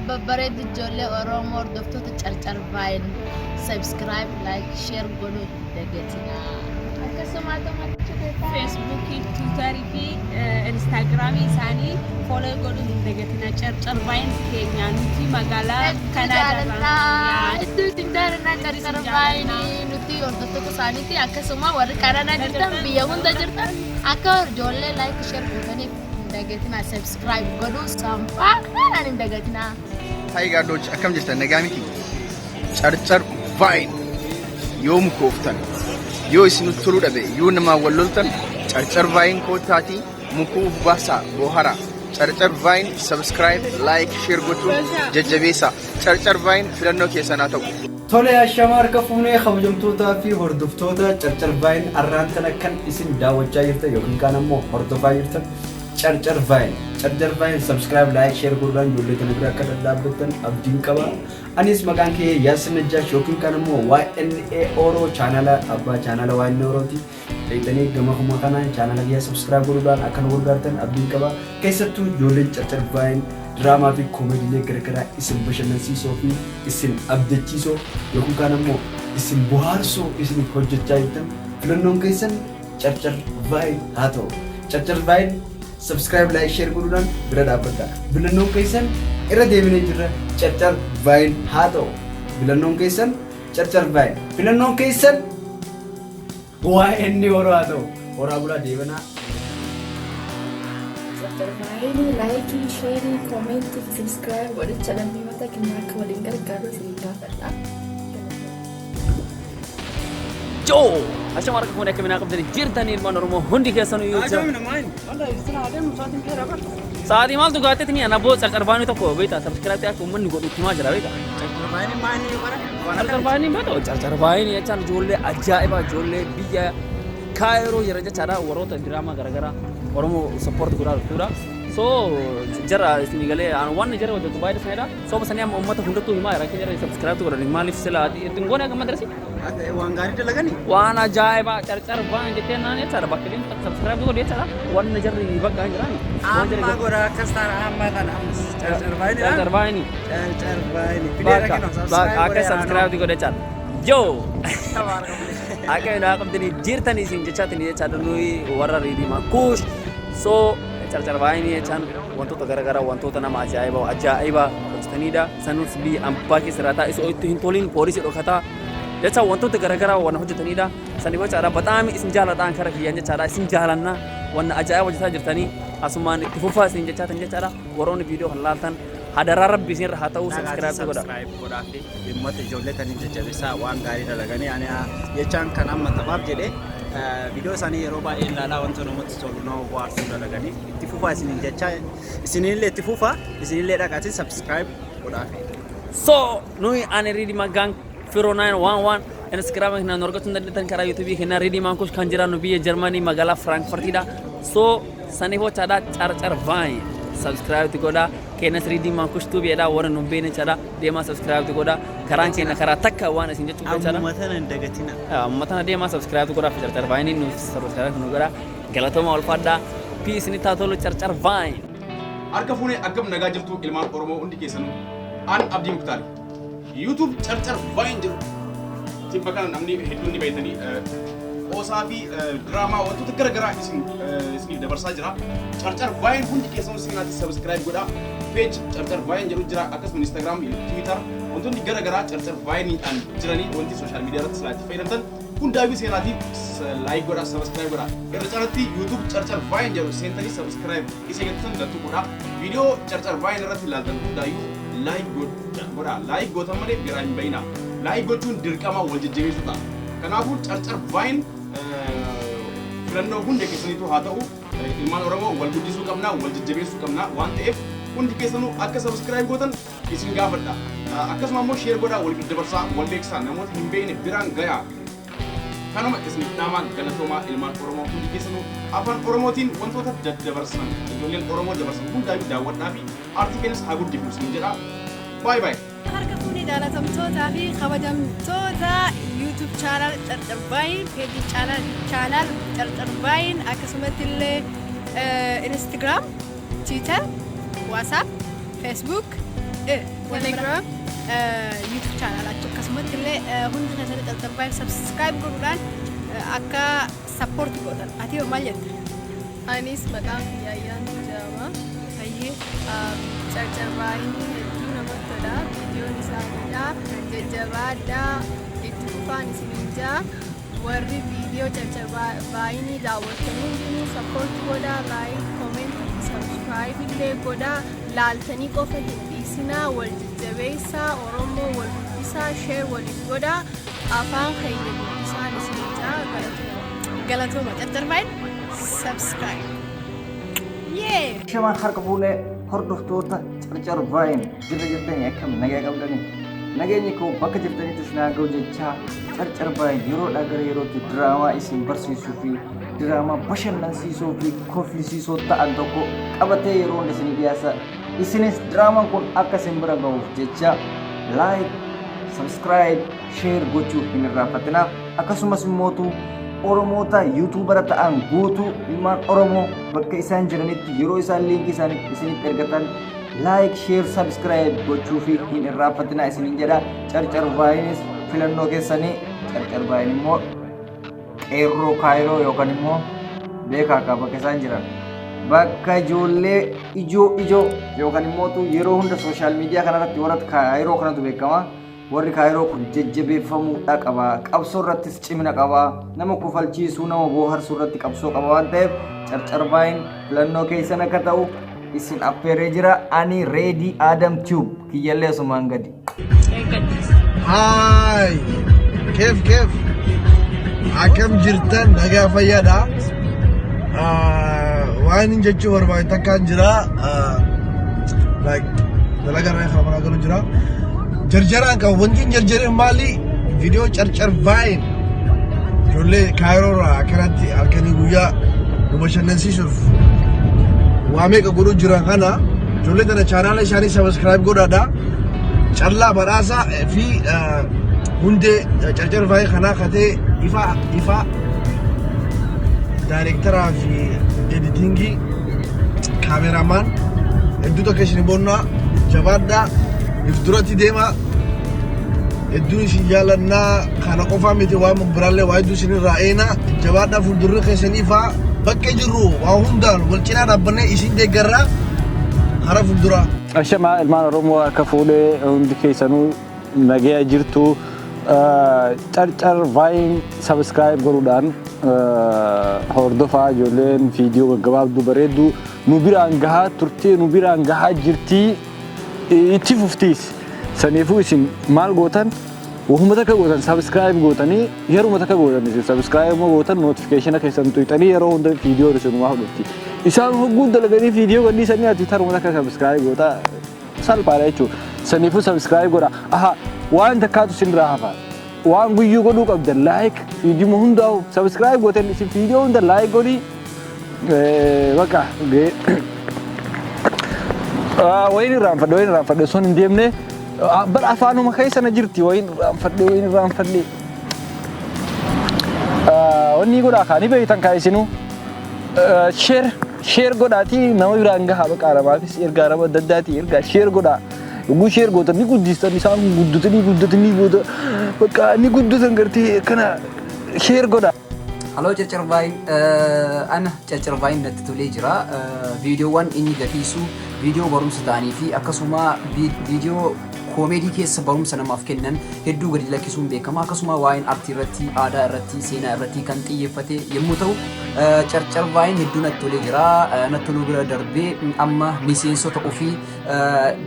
babbareeddu ijoollee Oromoo hordoftoota CARCARVINE subscribe, like, share godhuu dagatina. Akkasumas Facebook, Twitter fi Instagram isaanii follow godhuu dagatina. CARCARVINE keenya nuti magaalaa Kanada Hedduu isin jaalladha CARCARVINE nuti hordoftoota isaaniiti. Akkasumas warri Kanada jirtan biyya hunda jirtan akka ijoollee like share godhaniif dagatina, subscribe godhuu samphaa kanaan dagatina. Hi gaadhochi akkam jirtan nagaa miti. CARCARVINE yoom kooftan yoo isin turuu dhabe yoo nama walloltan CARCARVINE kootaati mukuu baasa bohara. CARCARVINE subscribe, like, share godhuu jajjabeessa. CARCARVINE filannoo keessan haa ta'u. Tole ashama harka fuunee kabajamtootaa fi hordoftoota CARCARVINE arraan kana kan isin daawwachaa jirtan yookiin kaan ammoo hordofaa jirtan CARCARVINE subscribe, like, share godhaan ijoollee kana bira akka daddaabbattan abdiin qaba. Anis maqaan kee Yaasin Najjaash yookiin kaan ammoo YNA Oro chaanala abbaa chaanala YNA Orooti. Leetanii gama kuma kanaan chaanala kee subscribe godhaan akka nu gargaartan abdiin qaba. Keessattuu ijoolleen CARCARVINE drama fi koomediilee garagaraa isin bashannansiisoo fi isin abdachiisoo yookiin kaan ammoo isin bohaarsoo isin hojjechaa jirtan filannoon keessan CARCARVINE haa ta'u. CARCARVINE subscribe, like, share godhaan bira dhaabbadha. Filannoon keessan irra deeminee jirra CARCARVINE haa ta'u. Filannoon keessan CARCARVINE. Filannoon keessan YNA Oro haa ta'u. Horaa bulaa deebanaa. CARCARVINE like, share, comment, subscribe godhachaa dhabbii mataa keenya akka waliin gargaaru isin gaafadha. Joo! Ashama harka fuunee akka minaa qabdanii jirtanii ilmaan Oromoo hundi keessanuu yoo jira. Sa'aatii maaltu gaafteetti ni ana boo CARCARVINE tokko beektaa subscribe akka uummanni godhu himaa jira beektaa. CARCARVINE beektaa CARCARVINE jechaan ijoollee ajaa'ibaa ijoollee biyya Kaayiroo jira jechaadha warroota diraamaa garaagaraa Oromoo support godhaa jechuudha. So jara isin galee waan jara hojjetu baay'ee sanadha. So basanii amma uummata hundattuu himaa jira akka jara subscribe godhan maaliif sila ittiin goone akka madrasi. Waan gaarii dalagani. Waan ajaa'ibaa CARCARVINE jettee naan jechaadha bakka deemtu subscribe godhe jechaadha. Waan jarri bakka hin jirani. Amma godha akkas taana amma tan ammas CARCARVINE. Bakka akka subscribe godhe jechaadha. Joo! Akka minaa qabdanii jirtanii isin jechaatiin jechaadha nuyi warra riidimaa kuush. So CARCARVINE jechaan wantoota garaagaraa wantoota nama ajaa'ibaa hojjetanidha. Sanuus biyya ambaa keessa irraa taa'e osoo itti hin toliin poolisii dhokataa jecha wantoota garaagaraa waan hojjetanidha. Sanii jechaadha bataam isin jaalataan kara kiyyaan jechaadha isin jaalanna waan ajaa'iba hojjetaa jirtanii asumaan itti fufaa isin jechaatiin jechaadha warroonni viidiyoo kan laaltan hadaraa rabbi isin irra haa ta'u subscribe godha. Uummata ijoollee kan hin jajjabeessaa waan gaarii dalaganii ani jechaan kan amma taphaaf jedhee video isaanii yeroo baay'ee ilaalaa wanta namatti tolu nama bohaarsuu dalaganii itti fufaa isiniin jechaa isinillee itti fufaa isinillee dhaqaatiin subscribe godhaafi. So nuyi ani riidimaa gang 0911 Instagram kana norgatun dandeettan karaa YouTube kana riidimaa kush kan jiraannu biyya Germany magaalaa Frankfurtidha. So sanii hochaadha CARCARVINE subscribe godha keenya riidimaa kush tu beedha warra nu beene chaadha deemaa subscribe godha karaan keenya karaa takka waan isin jechuu jechaadha. Uummatana hin dagatina. Uummatana deemaa subscribe godha CARCARVINE nu subscribe nu godha galatooma ulfaadha peace ni taatolu CARCARVINE. Harka fuunee akkam nagaa jirtu ilmaan Oromoo hundi keessanuu an Abdii Muktaari. YouTube CARCARVINE jedhu tibba kana namni hedduun ni beektanii qoosaa fi diraamaa wantoota garaagaraa isiniif dabarsaa jira. CARCARVINE hundi keessanuu sinaati subscribe godha. Page CARCARVINE jedhu jira akkasuma Instagram, Twitter wantoonni garaagaraa CARCARVINEidhaan jiranii wanti social media irratti silaatti fayyadamtan hundaayyuu seenaatiif like godha subscribe godha. Irra caalatti YouTube CARCARVINE jedhu seentanii subscribe isa jettan lattu godha. Viidiyoo CARCARVINE irratti ilaaltan hundaayyuu like godha. Like gootan malee biraa hin bayina. Like gochuun dirqama wal jajjabeessuudha. Kanaafuu CARCARVINE filannoo hunda keessaniitu haa ta'u ilmaan Oromoo wal guddisuu qabna wal jajjabeessuu qabna waan ta'eef hundi keessanuu akka subscribe gootan isin gaafadha. Akkasuma immoo share godhaa wal dabarsaa wal beeksisaa namoota hin beekne biraan gayaa. Kanuma isin nama galatooma ilmaan Oromoo hundi keessanuu afaan Oromootiin wantoota daddabarsan ijoolleen Oromoo dabarsan hundaayyuu daawwadhaa fi aartii keenyas haa guddifnu isin jedha. Bye bye. Harka fuunee jaalatamtootaa fi kabajamtoota YouTube channel CARCARVINE page channel CARCARVINE akkasumatti illee Instagram, Twitter, WhatsApp, Facebook Telegram, YouTube channel achi akkasumas illee hundi nasaanii calcarbine subscribe godhuudhaan akka support godhan. Ati maal jetta? Anis maqaan Yaayyaan jedhama. Ayyee Carcarbine hedduu namatti tola. Viidiyoon isaaniidha. Jajjabaadhaa. Itti fufaan isiniin jaa. Warri viidiyoo Carcarbine daawwatan hundinuu support godhaa. Like, comment, subscribe illee godhaa. Laaltanii qofa hin dhiisinaa. Wal jajjabeessaa. Oromoo wal dubbisaa. Share waliif godhaa. Afaan keenya dubbisaan isiniin jaa. galatooma Carcarbine subscribe. Yeah! Shamaan harka fuunee hordoftoota Carcarbine jirtanii akkam nagaa qabdanii nageenyi koo bakka jirtanittis naaga'u jechaa Carcarbine yeroodhaa gara yerootti diraamaa isin barsiisuu fi diraamaa bashannansiisoo fi kolfisiisoo ta'an tokko qabatee yeroon isin dhiyaasa isinis diraamaan kun akka isin bira ga'uuf jecha like, subscribe, share gochuu hin irraanfatinaa akkasumas immootu Oromoota YouTubera ta'an guutuu ilmaan Oromoo bakka isaan jiranitti yeroo isaan linkii isaanii isinitti ergatan like, share, subscribe gochuu fi hin irraanfatinaa isiniin jedha. Carcarbines filannoo keessanii Carcarbine immoo qeerroo kaayiroo yookaan immoo beekaa akka bakka isaan jiran bakka ijoollee ijoo yookaan immoo yeroo hunda social media kanarratti warra kaayiroo kanatu beekama. Warri kaayiroo kun jajjabeeffamuudha qaba. Qabsoo irrattis cimina qaba. Nama kufalchiisuu nama booharsuu irratti qabsoo qaba waan ta'eef Carcarbine filannoo keessan akka ta'u isin affeeree jira. Ani ready Adam Tube kiyyallee asumaan gadi. Hi, kef akkam jirtan nagaa fayyaadha. Waan hin jechuu barbaade takkaan jira. Like dalagaa irraa kamanaa galu jira. Jarjaraan kan wanti jarjareen maali viidiyoo Carcarbine ijoollee kaayiroo akkanatti halkanii guyyaa nu bashannansiisuuf waa meeqa godhuu jiran kana ijoollee tana chaanaala isaanii subscribe godhaadha. Callaa badhaasaa fi hundee Carcarbine kanaa katee ifa daayirektaraa fi editingii kaameramaan hedduu takka isin boonnaa jabaadhaa. If durati deema hedduu isin jaalannaa kana qofaa miti waan biraallee waa hedduu isin irraa eena jabaadhaa fuuldurri keessanii fa'aa bakka jirru waa hundaan wal cinaa dhaabbannee isin deeggarraa hara fuulduraa. Ashama ilmaan Oromoo harka fuudhee hundi keessanuu nagaya jirtu Carcarbine subscribe godhuudhaan hordofaa ijoolleen viidiyoo gaggabaabduu bareedduu nu biraan gahaa turtee nu biraan gahaa jirtii. Itti fuftiis saniifuu isin maal gootan wahuma takka gootan subscribe gootanii yeruma takka gootan isin subscribe immoo gootan notification keessan tuyxanii yeroo hunda viidiyoo isinumaa fudhatti isaan hogguu dalaganii viidiyoo gadhiisanii ati taruma takka subscribe goota salphaadha jechuudha saniifuu subscribe godha aha waan takkaatu isin irraa hafa waan guyyuu godhuu qabdan like viidiyoo hundaa'u subscribe gootan isin viidiyoo hunda like godhii bakka wayin raanfadhe son hin deemne bar afaanuma keessana jirti wayin raanfadhe wanni godhaa kaanii beektan kaa isinu share godhaati nama biraan gahaa baqaaramaafis ergaa nama adda addaati ergaa share godhaa yogguu share gootan ni guddistan isaan guddatanii booda bakka ni guddatan gartee kana share godhaa. Halo Carcarbine, ana Carcarbine natti tolee jira. Viidiyoowwan inni gadhiisu viidiyoo barumsa ta'anii fi akkasuma viidiyoo koomedii keessa barumsa namaaf kennan hedduu gadi lakkisuun beekama. Akkasuma waa'een aartii irratti, aadaa irratti, seenaa irratti kan xiyyeeffate yommuu ta'u, Carcarbine hedduu natti tolee jira. Natti toluu bira darbee amma miseensota ofii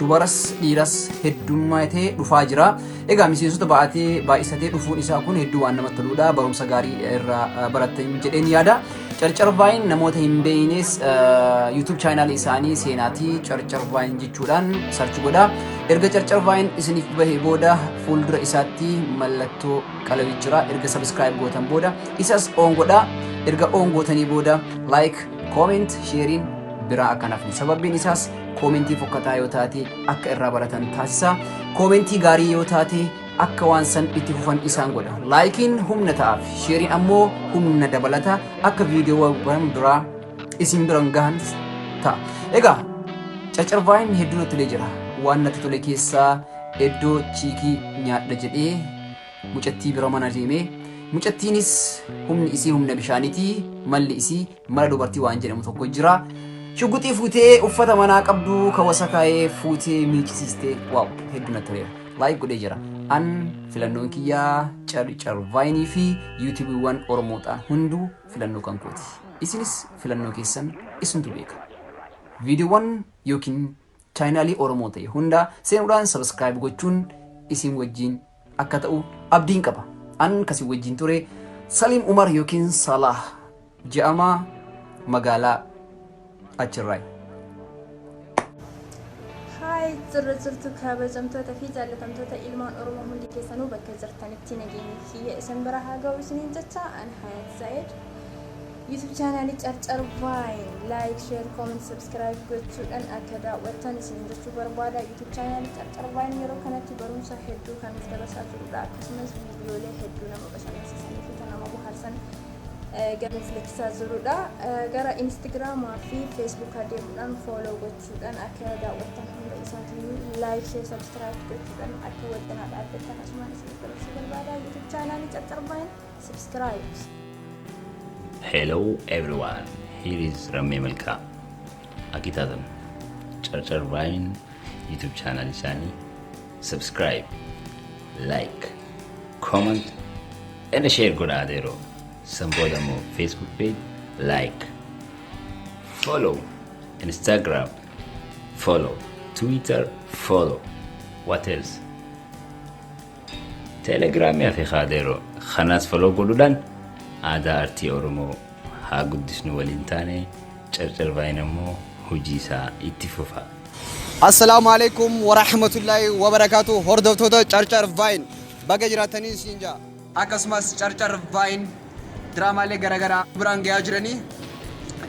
dubaras dhiiras heddummaatee dhufaa jira. Egaa miseensota baay'isatee dhufuun isaa kun hedduu waan namatti toludha. Barumsa gaarii irraa barattan jedheen yaada. Carcarbine namoota hin beeknes YouTube channel isaanii seenaatii Carcarbine jechuudhaan search godhaa. Erga Carcarbine isiniif bahee booda fuuldura isaatti mallattoo qalbii jira. Erga subscribe gootan booda isas on godhaa. Erga on gootanii booda like, comment, sharing biraa akka nafni. Sababbiin isaas koomentii fokkataa yoo taate akka irraa baratan taasisa. Koomentii gaarii yoo taate akka waan san itti fufan isaan godha. Laayikiin humna ta'aaf, sheeriin ammoo humna dabalata akka viidiyoowwan biraa isin biraan gahan ta'a. Egaa Carcarbine hedduu natti jira. waan natti tole keessaa Hedduu chiikii nyaadha jedhee mucattii bira mana deemee mucattiinis humni isii humna bishaaniiti malli isii mala dubartii waan jedhamu tokko jira. Shuguxii fuutee uffata manaa qabdu kawasa kaayee fuutee miiccisiistee waaw hedduu natti toleera. Laayik godhee jira. An filannoon kiyyaa carcarvaayinii fi yuutuubiiwwan Oromoodhaan hunduu filannoo kan kooti. Isinis filannoo keessan isintu beeka. Viidiyoowwan yookiin chaanaalii Oromoo ta'e hunda seenuudhaan sabskiraayib gochuun isin wajjin akka ta'u abdiin qaba. An kasii wajjin ture Saliim Umar yookiin Salah jedhama magaalaa achirraa. Hai, jirtu kabajamtoota fi jaallatamtoota ilmaan Oromoo hundi keessanuu bakka jirtanitti nageenyi kiyya isin bira haa ga'u isiniin jecha an Hayat Zaid. YouTube channel carcarvine like share comment subscribe gochuudhaan akka daawwattan isin jechuu barbaada. YouTube channel carcarvine yeroo kanatti barumsa hedduu kan dabarsaa jirudha. Akkasumas viidiyoolee hedduu nama bashannansiisanii fi nama bohaarsan gama flexisaa jirudha. Gara Instagram fi Facebook adeemuudhaan follow gochuudhaan akka daawwattan hunda isaanii like share subscribe gochuudhaan akka wajjin dhaabbattan asumaan isin dabarsuu barbaada. YouTube channel carcarvine subscribe. Hello everyone, here is Ramme Malka. Akitatan, Carcarvine YouTube channel isani. Subscribe, like, comment, and share goda adero. Sambodamo Facebook page, like, follow Instagram, follow Twitter, follow. What else? Telegram ya fi khadero. Khanas follow godudan. Ada arti Oromoo haa guddisnu waliin taane carcarvaayin ammoo hojii isaa itti fufa. Assalaamu alaikum wa rahmatullahi wa barakatuh. Hordoftoota carcarvaayin baga jiraatanii siin jaa. Akkasumas carcarvaayin diraamaalee garaagaraa biraan gahaa jiranii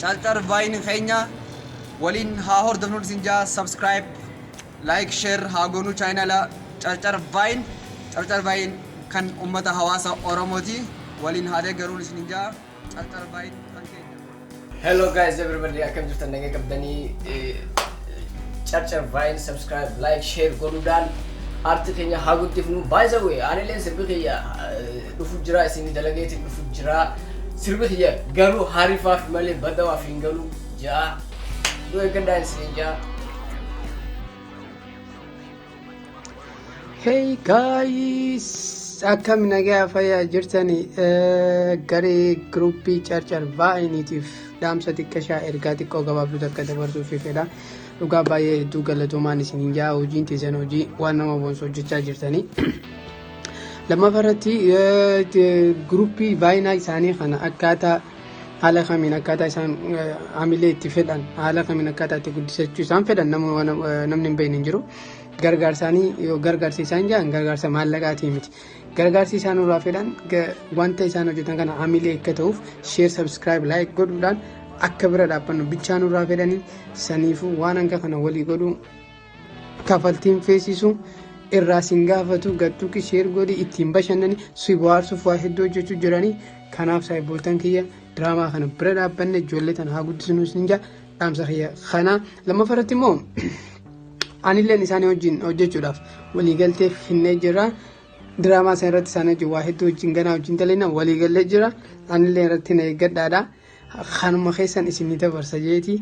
carcarvaayin keenya waliin haa hordofnu siin jaa. Subscribe, like, share haa goonu chaanala carcarvaayin kan ummata hawaasa Oromooti. Walin hade garun isninja carcarvaayin kan keenya. Hello guys everybody, akkam jirtan nagaa qabdanii carcarvaayin subscribe like share godhuudhaan arti keenya haa guddifnu. By the way anileen sirbi kiyya dhufu jira isin dalageetiin dhufu jira sirbi kiyya garuu harifaaf malee badawaaf hin galu jaa dhuu eeggadhaan isninja. Hey guys, akkam nagaa fayyaa jirtani garee gruppii carcarvaayiniitiif dhaamsa xiqqashaa ergaa xiqqoo gabaabduu akka dabarsuuf fedha. Dhugaa baay'ee hedduu galatoomaan isiniin jaa. Hojiin teessan hojii waan nama boonsu hojjechaa jirtanii. Lammaffatti gruppii vaayinaa isaanii kana akkaataa haala kamiin akkaataa isaan hamilee itti fedhan haala kamiin akkaataa itti guddisachuu isaan fedhan namni hin beekne hin jiru. Gargaarsaanii yoo gargaarsi isaan jaan gargaarsa maallaqaatii miti. Gargaarsi isaan irraa fedhan wanta isaan hojjetan kana hamilee akka ta'uuf share subscribe like godhuudhaan akka bira dhaabbannu bichaan irraa fedhanii saniifuu waan hanga kana walii godhuu kafaltiin feesisu irraa sin gaafatu gattuuki share godhi ittiin bashannani si bohaarsuuf waa hedduu hojjechuu jiranii. Kanaaf saayibootan kiyya diraamaa kana bira dhaabbanne ijoollee tana haa guddisnu sinja dhaamsa kiyya kana. Lammaffatti immoo anilleen isaanii wajjin hojjechuudhaaf waliigaltee finnee jira. Diraamaa isaa irratti isaan hojii waa hedduu wajjin ganaa wajjin talina waliigallee jira. Anillee irratti na eeggadhaadha. Kanuma keessan isinii dabarsa jeeti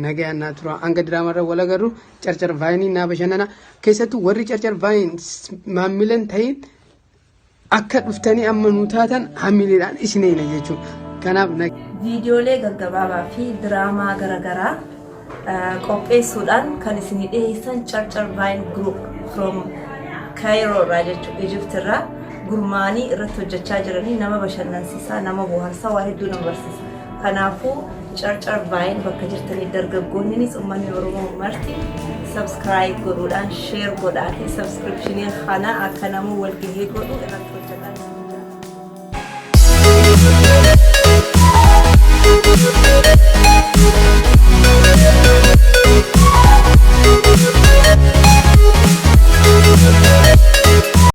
nagaan naa tura. Hanga diraamaa irra wal agarru carcarvaayinii naa bashannana. Keessattuu warri carcarvaayin maamilan ta'in akka dhuftanii amma nuu taatan hamileedhaan isineena jechuudha. Kanaaf viidiyoolee gaggabaabaa fi diraamaa garaagaraa qopheessuudhaan kan isinii dhiyeessan carcarvaayin group from Cairo irraa jechuudha Egypt irraa gurmaanii irratti hojjechaa jiranii nama bashannansiisaa nama bohaarsaa waa hedduu nama barsiisa. Kanaafuu carcarvaayin bakka jirtanii dargaggoonnis uummanni Oromoo marti subscribe godhuudhaan share godhaa fi subscriptionii kana akka nama wal gahee godhu irratti hojjetaa jira.